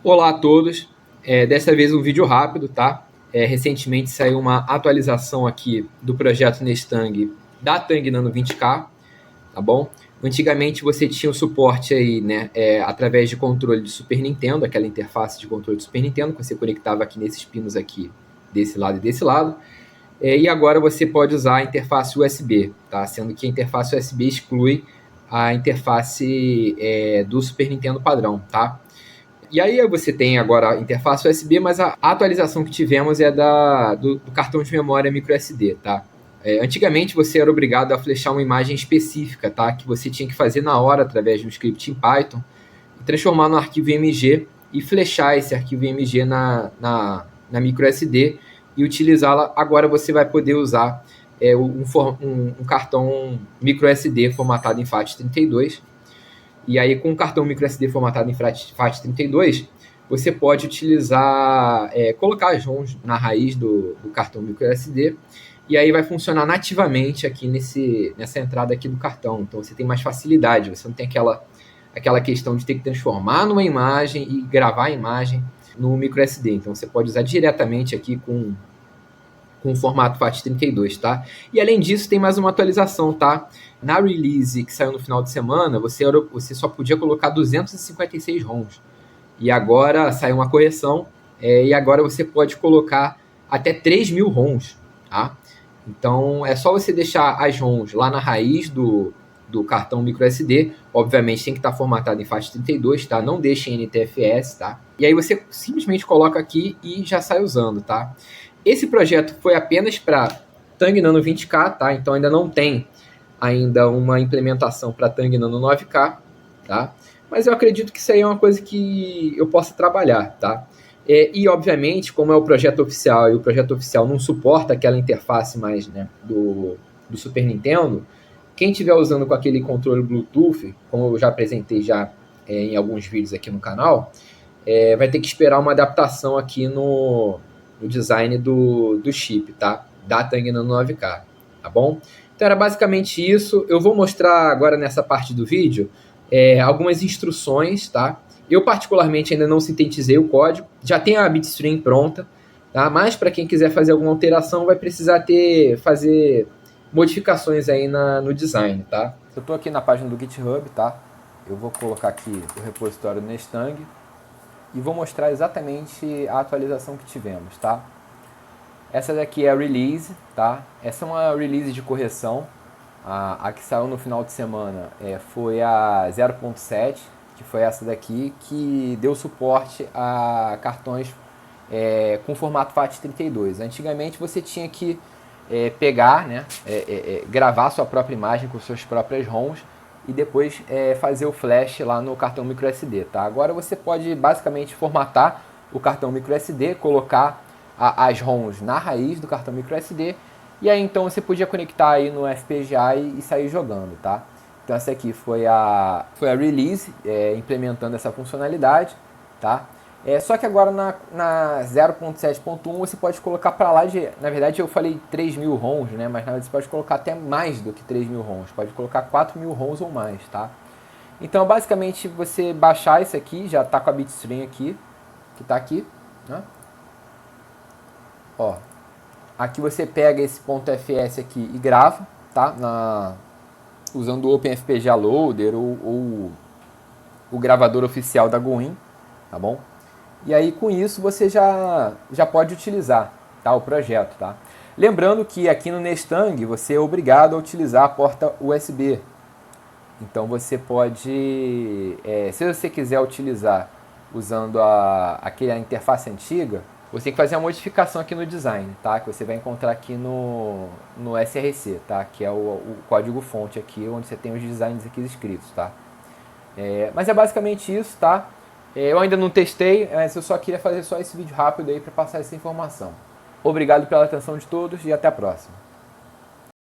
Olá a todos, dessa vez um vídeo rápido, tá? Recentemente saiu uma atualização aqui do projeto Nestang da Tang Nano 20K, tá bom? Antigamente você tinha o suporte aí, né, através de controle de Super Nintendo, aquela interface de controle de Super Nintendo, que você conectava aqui nesses pinos aqui, desse lado e desse lado. E agora você pode usar a interface USB, tá? Sendo que a interface USB exclui a interface do Super Nintendo padrão, tá? E aí você tem agora a interface USB, mas a atualização que tivemos é do cartão de memória microSD, tá? Antigamente você era obrigado a flechar uma imagem específica, tá? Que você tinha que fazer na hora através de um script em Python, e transformar no arquivo IMG e flechar esse arquivo IMG na microSD e utilizá-la. Agora você vai poder usar um cartão microSD formatado em FAT32. E aí, com o cartão microSD formatado em FAT32, você pode utilizar, colocar as ROMs na raiz do cartão microSD, e aí vai funcionar nativamente aqui nessa entrada aqui do cartão. Então você tem mais facilidade, você não tem aquela questão de ter que transformar numa imagem e gravar a imagem no microSD. Então você pode usar diretamente aqui com o formato FAT32, tá? E além disso, tem mais uma atualização, tá? Na release que saiu no final de semana, você só podia colocar 256 ROMs. E agora saiu uma correção, e agora você pode colocar até 3.000 ROMs, tá? Então é só você deixar as ROMs lá na raiz do cartão microSD. Obviamente tem que estar formatado em FAT32, tá? Não deixe em NTFS, tá? E aí você simplesmente coloca aqui e já sai usando, tá? Esse projeto foi apenas para Tang Nano 20K, tá? Então ainda não tem ainda uma implementação para Tang Nano 9K, tá? Mas eu acredito que isso aí é uma coisa que eu possa trabalhar, tá? E obviamente, como é o projeto oficial e o projeto oficial não suporta aquela interface mais, né, do Super Nintendo, quem estiver usando com aquele controle Bluetooth, como eu já apresentei em alguns vídeos aqui no canal, vai ter que esperar uma adaptação aqui no design do chip, tá? Da Tang Nano 9K, tá bom? Então era basicamente isso. Eu vou mostrar agora nessa parte do vídeo algumas instruções, tá? Eu particularmente ainda não sintetizei o código, já tem a bitstream pronta, tá? Mas para quem quiser fazer alguma alteração vai precisar fazer modificações aí no design, tá? Eu estou aqui na página do GitHub, tá? Eu vou colocar aqui o repositório do Nestang e vou mostrar exatamente a atualização que tivemos, tá? Essa daqui é a release, tá? Essa é uma release de correção. A que saiu no final de semana foi a 0.7, que foi essa daqui, que deu suporte a cartões com formato FAT32. Antigamente você tinha que pegar, né, gravar sua própria imagem com suas próprias ROMs e depois fazer o flash lá no cartão microSD, tá? Agora você pode basicamente formatar o cartão microSD, colocar as ROMs na raiz do cartão microSD e aí então você podia conectar aí no FPGA e sair jogando, tá? Então essa aqui foi a release implementando essa funcionalidade, tá? Só que agora na 0.7.1 você pode colocar para lá na verdade eu falei 3.000 ROMs, né? Mas na verdade você pode colocar até mais do que 3.000 ROMs, pode colocar 4.000 ROMs ou mais, tá? Então basicamente você baixar isso aqui, já tá com a bitstream aqui, que tá aqui, né? Ó, aqui você pega esse .fs aqui e grava, tá? Usando o OpenFPGA Loader ou o gravador oficial da Guin, tá bom? E aí com isso você já pode utilizar, tá, o projeto, tá? Lembrando que aqui no Nestang você é obrigado a utilizar a porta USB. Então você pode, se você quiser utilizar usando aquela interface antiga, você tem que fazer uma modificação aqui no design, tá? Que você vai encontrar aqui no SRC, tá? Que é o código fonte aqui, onde você tem os designs aqui escritos, tá? Mas é basicamente isso, tá? Eu ainda não testei, mas eu só queria fazer só esse vídeo rápido aí para passar essa informação. Obrigado pela atenção de todos e até a próxima.